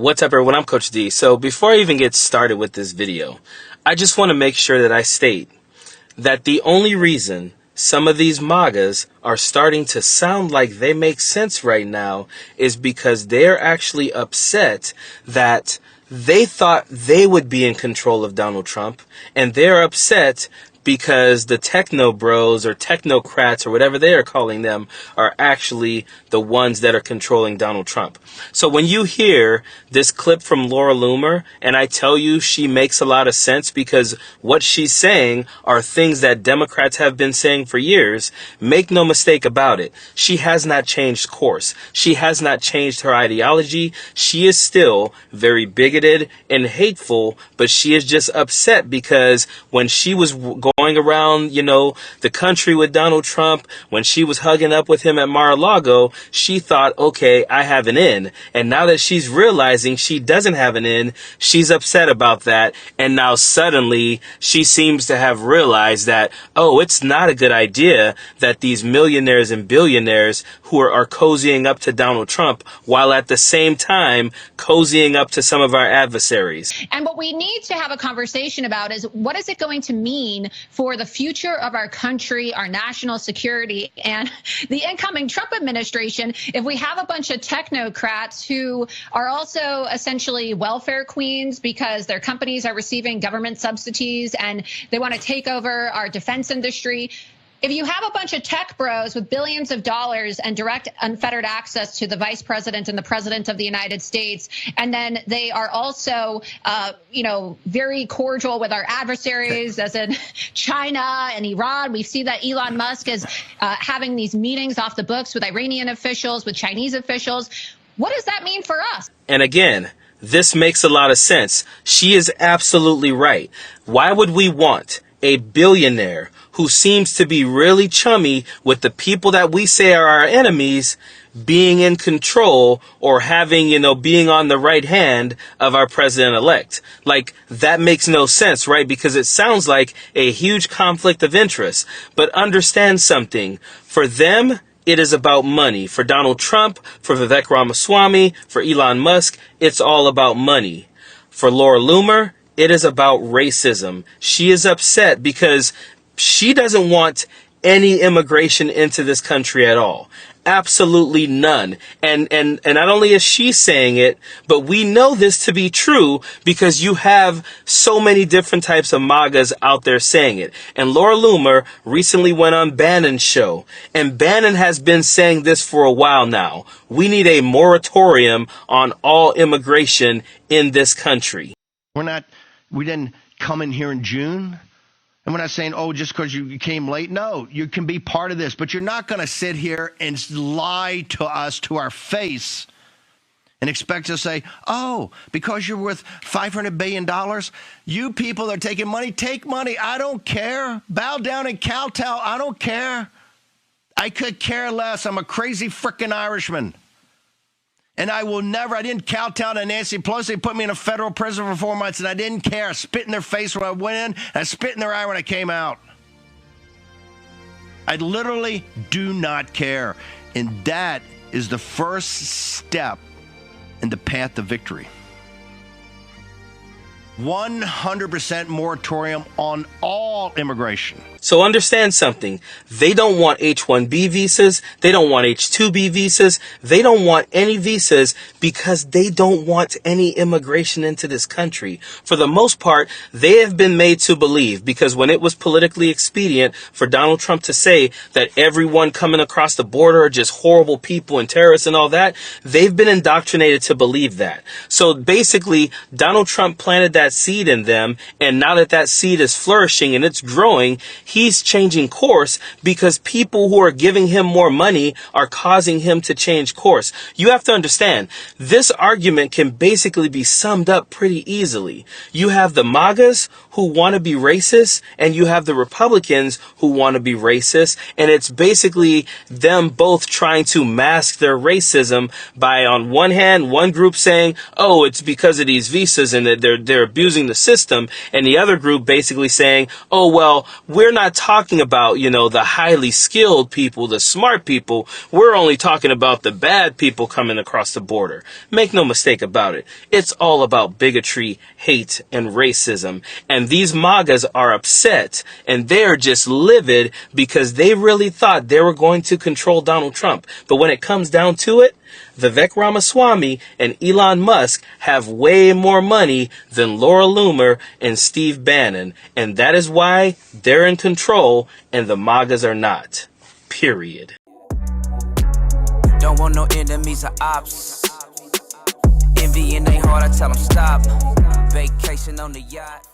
What's up, everyone? I'm Coach D. So before I even get started with this video, I just want to make sure that I state that the only reason some of these MAGAs are starting to sound like they make sense right now is because they're actually upset that they thought they would be in control of Donald Trump, and they're upset because the techno bros or technocrats or whatever they are calling them are actually the ones that are controlling Donald Trump. So when you hear this clip from Laura Loomer, and I tell you she makes a lot of sense because what she's saying are things that Democrats have been saying for years, make no mistake about it. She has not changed course. She has not changed her ideology. She is still very bigoted and hateful, but she is just upset because when she was going around, the country with Donald Trump, when she was hugging up with him at Mar-a-Lago, she thought, okay, I have an in. And now that she's realizing she doesn't have an in, she's upset about that. And now suddenly she seems to have realized that, oh, it's not a good idea that these millionaires and billionaires who are cozying up to Donald Trump while at the same time cozying up to some of our adversaries. And what we need to have a conversation about is what is it going to mean for the future of our country, our national security, and the incoming Trump administration if we have a bunch of technocrats who are also essentially welfare queens because their companies are receiving government subsidies and they want to take over our defense industry. If you have a bunch of tech bros with billions of dollars and direct unfettered access to the vice president and the president of the United States, and then they are also, very cordial with our adversaries, as in China and Iran. We see that Elon Musk is having these meetings off the books with Iranian officials, with Chinese officials. What does that mean for us? And again, this makes a lot of sense. She is absolutely right. Why would we want a billionaire who seems to be really chummy with the people that we say are our enemies being in control or having, being on the right hand of our president-elect? Like, that makes no sense, right? Because it sounds like a huge conflict of interest. But understand something. For them, it is about money. For Donald Trump, for Vivek Ramaswamy, for Elon Musk, it's all about money. For Laura Loomer, it is about racism. She is upset because she doesn't want any immigration into this country at all. Absolutely none. And not only is she saying it, but we know this to be true because you have so many different types of MAGAs out there saying it. And Laura Loomer recently went on Bannon's show, and Bannon has been saying this for a while now. We need a moratorium on all immigration in this country. We didn't come in here in June. And we're not saying, oh, just because you came late. No, you can be part of this. But you're not going to sit here and lie to us to our face and expect us to say, oh, because you're worth $500 billion, you people that are taking money, take money. I don't care. Bow down and kowtow. I don't care. I could care less. I'm a crazy frickin' Irishman. And I didn't kowtow to Nancy Pelosi. They put me in a federal prison for 4 months, and I didn't care. I spit in their face when I went in, and I spit in their eye when I came out. I literally do not care. And that is the first step in the path to victory. 100% moratorium on all immigration. So understand something. They don't want H-1B visas. They don't want H-2B visas. They don't want any visas because they don't want any immigration into this country. For the most part, they have been made to believe, because when it was politically expedient for Donald Trump to say that everyone coming across the border are just horrible people and terrorists and all that, they've been indoctrinated to believe that. So basically, Donald Trump planted that seed in them, and now that that seed is flourishing and it's growing, he's changing course because people who are giving him more money are causing him to change course. You have to understand, this argument can basically be summed up pretty easily. You have the MAGAs who want to be racist, and you have the Republicans who want to be racist, and it's basically them both trying to mask their racism by, on one hand, one group saying, oh, it's because of these visas and that they're abusing the system, and the other group basically saying, oh, well, we're not talking about, the highly skilled people, the smart people. We're only talking about the bad people coming across the border. Make no mistake about it. It's all about bigotry, hate, and racism. And these MAGAs are upset, and they're just livid because they really thought they were going to control Donald Trump. But when it comes down to it, Vivek Ramaswamy and Elon Musk have way more money than Laura Loomer and Steve Bannon, and that is why they're in control and the MAGAs are not. Period. Don't want no enemies or ops. Envy in their heart, I tell them stop. Vacation on the yacht.